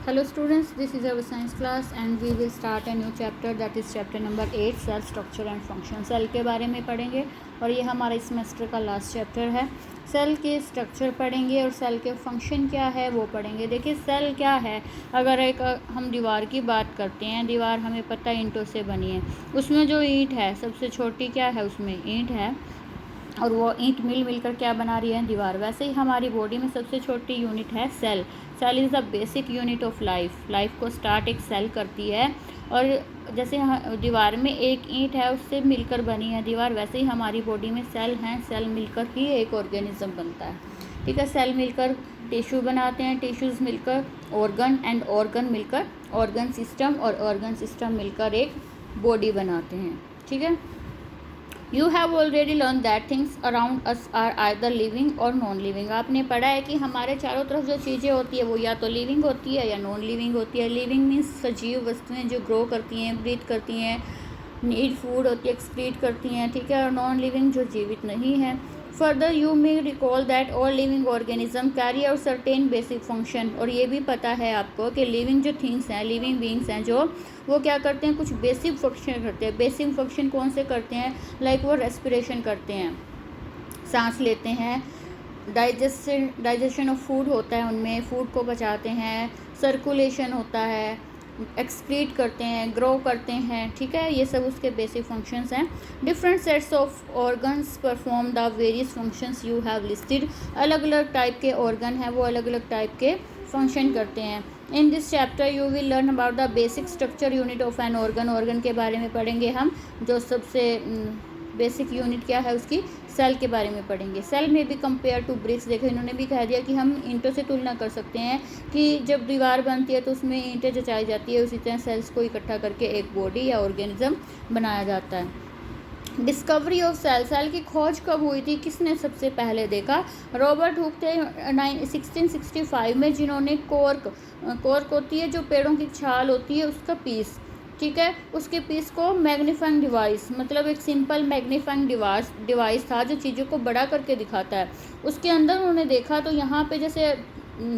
Hello students, this is our science class and we will start a new chapter, that is chapter number 8 cell structure and function। Cell के बारे में पढ़ेंगे और ये हमारा इस सेमेस्टर का लास्ट चैप्टर है। सेल के स्ट्रक्चर पढ़ेंगे और सेल के फंक्शन क्या है वो पढ़ेंगे। देखिए सेल क्या है, अगर एक हम दीवार की बात करते हैं, दीवार हमें पता है ईंटों से बनी है, उसमें जो ईंट है सबसे छोटी क्या है, उसमें ईंट है और वो ईंट मिल कर क्या बना रही है, दीवार। वैसे ही हमारी बॉडी में सबसे छोटी यूनिट है cell. Cell is the basic unit of life को स्टार्ट एक सेल करती है। और जैसे दीवार में एक ईंट है उससे मिलकर बनी है दीवार, वैसे ही हमारी बॉडी में सेल हैं, सेल मिलकर ही एक ऑर्गेनिज्म बनता है। ठीक है, सेल मिलकर टिश्यू बनाते हैं, टिश्यूज़ मिलकर ऑर्गन एंड ऑर्गन मिलकर ऑर्गन सिस्टम और ऑर्गन सिस्टम मिलकर एक बॉडी बनाते हैं। ठीक है, You have already learned that things around us are either living or non-living। आपने पढ़ा है कि हमारे चारों तरफ जो चीज़ें होती है वो या तो लिविंग होती है या नॉन लिविंग होती है। लिविंग मीन्स सजीव वस्तुएं जो ग्रो करती हैं, ब्रीथ करती हैं, नीड फूड होती है, एक्सक्रीट करती हैं। ठीक है, और नॉन लिविंग जो जीवित नहीं है। Further you may recall that all living organism carry out certain basic function. और ये भी पता है आपको कि लिविंग जो थिंग्स हैं, लिविंग बीइंग्स हैं जो, वो क्या करते हैं, कुछ बेसिक फंक्शन करते हैं। बेसिक फंक्शन कौन से करते हैं, लाइक वो रेस्पिरेशन करते हैं, सांस लेते हैं, डाइजेशन ऑफ फूड होता है उनमें, फूड को पचाते हैं, सर्कुलेशन होता है, एक्सक्रीट करते हैं, ग्रो करते हैं। ठीक है, ये सब उसके बेसिक फंक्शंस हैं। Different sets of organs perform the various functions you have listed. अलग अलग टाइप के ऑर्गन हैं, वो अलग अलग टाइप के फंक्शन करते हैं। In this chapter you will learn about the basic structure unit of an organ के बारे में पढ़ेंगे हम। जो सबसे बेसिक यूनिट क्या है उसकी, सेल के बारे में पढ़ेंगे। सेल में भी कंपेयर टू ब्रिक्स, देखो इन्होंने भी कह दिया कि हम ईंटों से तुलना कर सकते हैं कि जब दीवार बनती है तो उसमें ईंटें जचाई जाती है, उसी तरह सेल्स को इकट्ठा करके एक बॉडी या ऑर्गेनिज्म बनाया जाता है। डिस्कवरी ऑफ सेल की खोज कब हुई थी, किसने सबसे पहले देखा? रॉबर्ट हुक थे 1665 में, जिन्होंने कॉर्क होती है जो पेड़ों की छाल होती है उसका पीस, ठीक है, उसके पीस को मैग्नीफाइंग डिवाइस, मतलब एक सिंपल मैग्नीफाइंग डिवाइस था जो चीज़ों को बड़ा करके दिखाता है। उसके अंदर उन्होंने देखा तो यहाँ पे जैसे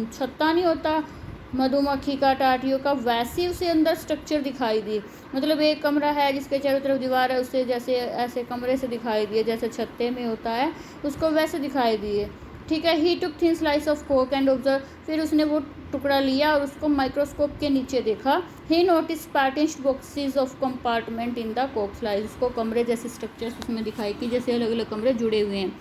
छत्ता नहीं होता मधुमक्खी का, टाटियों का, वैसे उसे अंदर स्ट्रक्चर दिखाई दी। मतलब एक कमरा है जिसके चारों तरफ दीवार है, उससे जैसे ऐसे कमरे से दिखाई दिए, जैसे छत्ते में होता है उसको वैसे दिखाई दिए। ठीक है, he took thin slice of कोक एंड ऑब्जर्व, फिर उसने वो टुकड़ा लिया और उसको माइक्रोस्कोप के नीचे देखा। He notice patterned boxes of compartment in the कोक स्लाइस, उसको कमरे जैसे स्ट्रक्चर्स उसमें दिखाई कि जैसे अलग अलग कमरे जुड़े हुए हैं।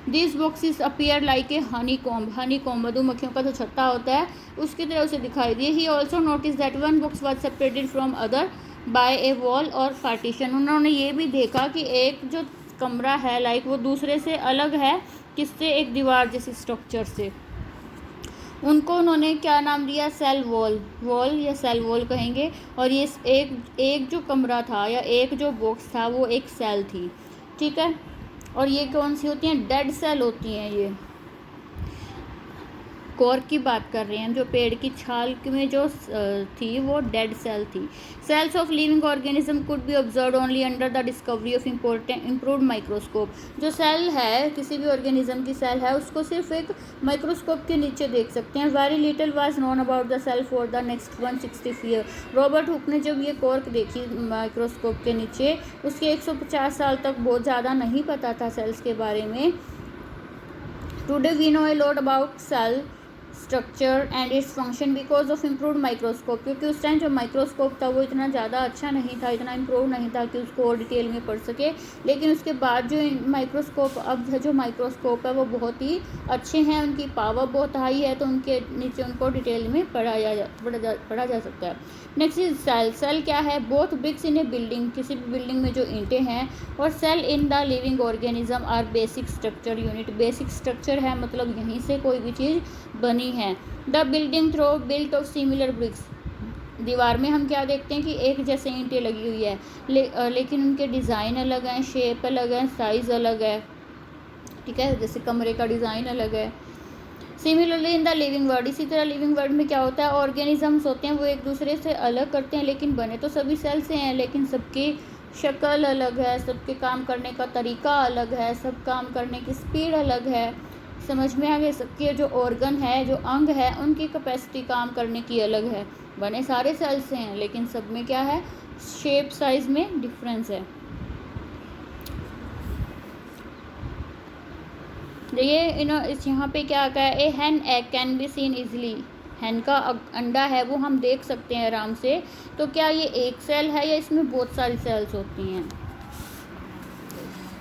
This boxes appear like a Honey comb, मधुमक्खियों का जो छत्ता होता है उसकी तरह उसे दिखाई दिए। He also notice that one box was separated from other by A wall और पार्टीशन। उन्होंने ये भी देखा कि एक जो कमरा है लाइक वो दूसरे से अलग है, किससे, एक दीवार जैसे स्ट्रक्चर से। उनको उन्होंने क्या नाम दिया, सेल वॉल या सेल वॉल कहेंगे। और ये एक जो कमरा था या एक जो बॉक्स था वो एक सेल थी। ठीक है, और ये कौन सी होती हैं, डेड सेल होती हैं। ये कॉर्क की बात कर रहे हैं, जो पेड़ की छाल में जो थी वो डेड सेल थी। Cells of living organism could be observe only under the discovery of improved microscope. जो सेल है, किसी भी ऑर्गेनिज्म की सेल है, उसको सिर्फ एक माइक्रोस्कोप के नीचे देख सकते हैं। Very little was known about the cell for the next 160 year. Robert Hooke ने जब ये कॉर्क देखी माइक्रोस्कोप के नीचे, उसके 150 साल तक बहुत ज़्यादा नहीं पता था सेल्स के बारे में। Today we know a lot about cell structure and its function because of improved microscope, क्योंकि उस टाइम जो माइक्रोस्कोप था वो इतना ज़्यादा अच्छा नहीं था, इतना इम्प्रूव नहीं था कि उसको और डिटेल में पढ़ सके। लेकिन उसके बाद जो माइक्रोस्कोप अब जो माइक्रोस्कोप है वो बहुत ही अच्छे हैं, उनकी पावर बहुत हाई है, तो उनके नीचे उनको डिटेल में पढ़ा जा सकता है। नेक्स्ट इज सेल क्या है, both bricks in a building, किसी भी बिल्डिंग में जो ईंटें हैं, और cell in the living organism are basic structure unit. Basic structure है मतलब यहीं से कोई भी चीज़ बनी है। The building through built of similar bricks, दीवार में हम क्या देखते हैं कि एक जैसे ईंटें लगी हुई है, लेकिन उनके डिज़ाइन अलग हैं, शेप अलग है, साइज़ अलग है। ठीक है, जैसे कमरे का डिज़ाइन अलग है। Similarly in the living world, इसी तरह लिविंग वर्ल्ड में क्या होता है, ऑर्गेनिजम्स होते हैं वो एक दूसरे से अलग करते हैं, लेकिन बने तो सभी सेल से हैं, लेकिन सबकी शक्ल अलग है, सबके काम करने का तरीका अलग है, सब काम करने की स्पीड अलग है, समझ में आ गया। सबके जो ऑर्गन है, जो अंग है, उनकी कैपेसिटी काम करने की अलग है। बने सारे सेल्स से हैं, लेकिन सब में क्या है, शेप साइज में डिफरेंस है। देखिए यहाँ पे क्या आता है, a hen egg can be seen easily. Hen का अंडा है वो हम देख सकते हैं आराम से। तो क्या ये एक सेल है या इसमें बहुत सारी सेल्स होती हैं?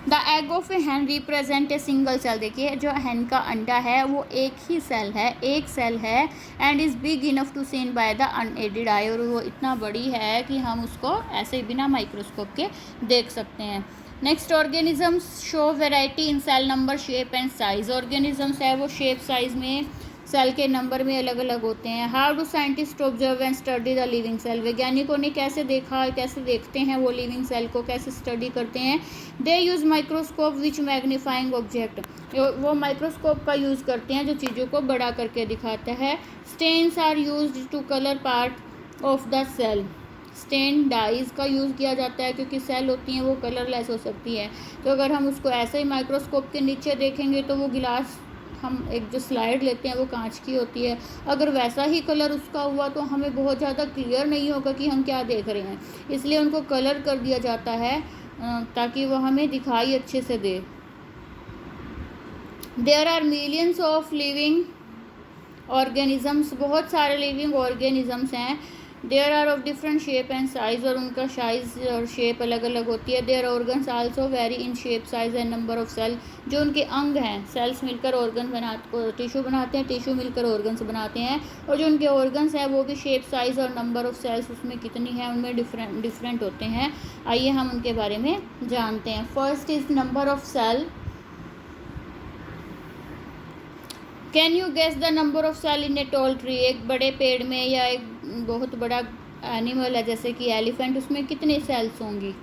The egg of a hen represent a single cell. देखिए जो हैन का अंडा है वो एक ही सेल है, एक सेल है। And is big enough to seen by the unaided eye, और वो इतना बड़ी है कि हम उसको ऐसे बिना माइक्रोस्कोप के देख सकते हैं। Next, organisms show variety in cell number, shape and size. Organisms है वो शेप साइज में, सेल के नंबर में अलग अलग होते हैं। How do scientist observe and study the living cell. वैज्ञानिकों ने कैसे देखा, कैसे देखते हैं वो लिविंग सेल को, कैसे स्टडी करते हैं? They use microscope which magnifying object. वो माइक्रोस्कोप का यूज़ करते हैं जो चीज़ों को बड़ा करके दिखाता है। Stains are used to colour part of the cell. Stain dyes का यूज़ किया जाता है क्योंकि सेल होती हैं वो कलरलेस हो सकती है। तो अगर हम उसको ऐसे ही माइक्रोस्कोप के नीचे देखेंगे तो वो गिलास, हम एक जो स्लाइड लेते हैं वो कांच की होती है, अगर वैसा ही कलर उसका हुआ तो हमें बहुत ज़्यादा क्लियर नहीं होगा कि हम क्या देख रहे हैं। इसलिए उनको कलर कर दिया जाता है ताकि वो हमें दिखाई अच्छे से दे। There are millions of living organisms. बहुत सारे लिविंग ऑर्गेनिजम्स हैं। There are of different shape and size, और उनका साइज और शेप अलग अलग होती है। Their organs also vary in shape, size and number of cell. जो उनके अंग हैं, सेल्स मिलकर ऑर्गन टिश्यू बनाते हैं, टिश्यू मिलकर ऑर्गन्स बनाते हैं। और जो उनके ऑर्गन्स हैं वो भी शेप, साइज और नंबर ऑफ सेल्स उसमें कितनी है उनमें डिफरेंट होते हैं। आइए हम उनके बारे में जानते हैं। First is number of cell. Can you guess the number of cell in a tall tree. एक बड़े पेड़ में या एक बहुत बड़ा एनिमल है जैसे कि एलिफेंट, उसमें कितने सेल्स होंगी?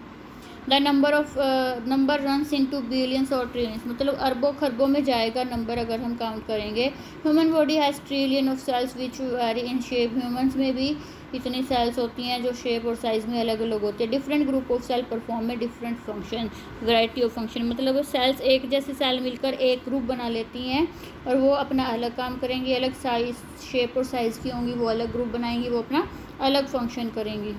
The number runs into billions और ट्रिलियंस, मतलब अरबों खरबों में जाएगा नंबर अगर हम काउंट करेंगे। Human body has trillion of cells which very in shape. Humans में भी इतनी सेल्स होती हैं जो शेप और साइज़ में अलग अलग होती है। Different group of cell perform में different function, variety of function, मतलब वो सेल्स एक जैसी सेल मिलकर एक ग्रुप बना लेती हैं और वो अपना अलग काम करेंगी, अलग साइज, शेप और साइज़ की होंगी, वो अलग ग्रुप बनाएंगी, वो अपना अलग फंक्शन करेंगी।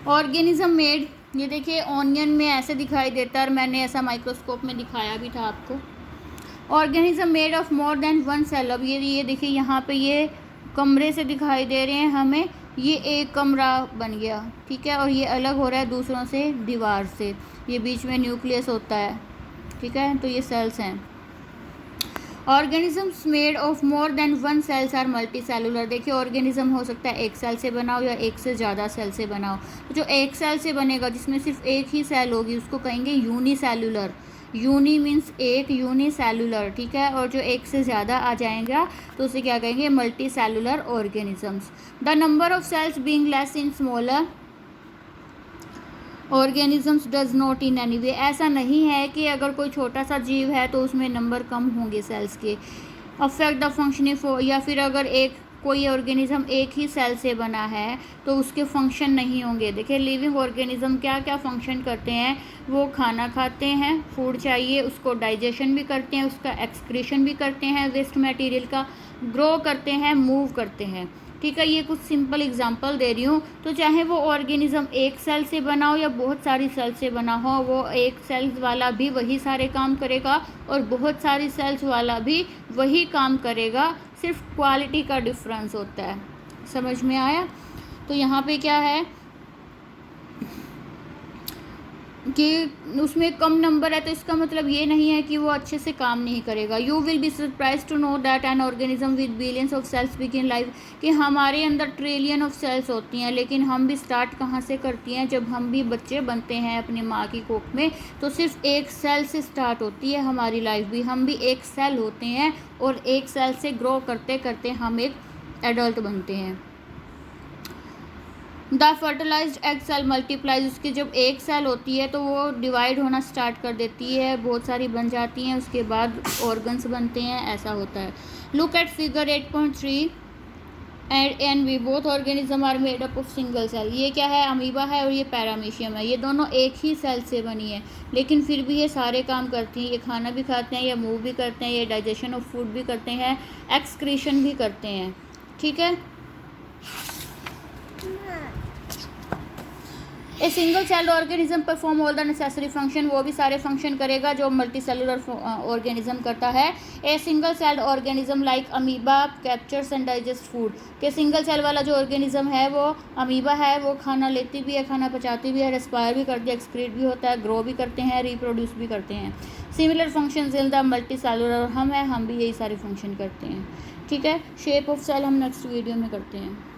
ऑर्गेनिज्म मेड, ये देखिए ऑनियन में ऐसे दिखाई देता है और मैंने ऐसा माइक्रोस्कोप में दिखाया भी था आपको। Organism made of more than one cell. अब ये देखिए यहाँ पे ये कमरे से दिखाई दे रहे हैं हमें, ये एक कमरा बन गया, ठीक है, और ये अलग हो रहा है दूसरों से दीवार से। ये बीच में न्यूक्लियस होता है, ठीक है, तो ये सेल्स हैं। Organisms made of more than one cells are multicellular. देखिए ऑर्गेनिज्म हो सकता है एक सेल से बना हो या एक से ज़्यादा सेल से बना हो। तो जो एक सेल से बनेगा जिसमें सिर्फ एक ही सेल होगी उसको कहेंगे यूनिसेलुलर। यूनी मीन्स एक, यूनिसेलुलर, ठीक है। और जो एक से ज़्यादा आ जाएगा तो उसे क्या कहेंगे, multi cellular organisms. The number of sales being less in smaller organisms does not in any way. ऐसा नहीं है कि अगर कोई छोटा सा जीव है तो उसमें नंबर कम होंगे सेल्स के। अफेक्ट द फंक्शनिंग, या फिर अगर कोई ऑर्गेनिज्म एक ही सेल से बना है तो उसके फंक्शन नहीं होंगे। देखिए लिविंग ऑर्गेनिज्म क्या क्या फंक्शन करते हैं, वो खाना खाते हैं, फूड चाहिए, उसको डाइजेशन भी करते हैं, उसका एक्सक्रीशन भी करते हैं वेस्ट मटेरियल का, ग्रो करते हैं, मूव करते हैं, ठीक है। ये कुछ सिंपल एग्जांपल दे रही हूँ। तो चाहे वो ऑर्गेनिज्म एक सेल से बना हो या बहुत सारी सेल से बना हो, वो एक सेल्स वाला भी वही सारे काम करेगा और बहुत सारी सेल्स वाला भी वही काम करेगा, सिर्फ क्वालिटी का डिफरेंस होता है। समझ में आया? तो यहाँ पे क्या है कि उसमें कम नंबर है तो इसका मतलब ये नहीं है कि वो अच्छे से काम नहीं करेगा। You will be surprise to know that an organism with billions of cells begin life, कि हमारे अंदर ट्रिलियन ऑफ सेल्स होती हैं, लेकिन हम भी स्टार्ट कहाँ से करती हैं, जब हम भी बच्चे बनते हैं अपनी माँ की कोख में, तो सिर्फ एक सेल से स्टार्ट होती है हमारी लाइफ भी। हम भी एक सेल होते हैं और एक सेल से ग्रो करते करते हम एक एडल्ट बनते हैं। The fertilised egg cell multiplies, उसकी जब एक सेल होती है तो वो डिवाइड होना स्टार्ट कर देती है, बहुत सारी बन जाती हैं, उसके बाद ऑर्गन्स बनते हैं, ऐसा होता है। Look at figure 8.3। And we both organism are made up of single cell. ये क्या है, अमीबा है और ये पैरामीशियम है, ये दोनों एक ही सेल से बनी है, लेकिन फिर भी ये सारे काम करती हैं। ये खाना भी खाते हैं, ये मूव भी करते हैं, ये डाइजेशन ऑफ फूड भी करते हैं, एक्सक्रीशन भी करते हैं, ठीक है। A single celled organism perform all the necessary function, वो भी सारे फंक्शन करेगा जो मल्टी सेलुलर ऑर्गेनिज्म करता है। A single celled organism like amoeba captures and digest food, के सिंगल सेल वाला जो ऑर्गेनिज्म है वो अमीबा है, वो खाना लेती भी है, खाना पचाती भी है, रेस्पायर भी करती है, एक्सक्रीट भी होता है, ग्रो भी करते हैं, रिप्रोड्यूस भी करते हैं। Similar functions in the multi cellular, हम भी यही सारे फंक्शन करते हैं, ठीक है। शेप ऑफ सेल हम नेक्स्ट वीडियो में करते हैं।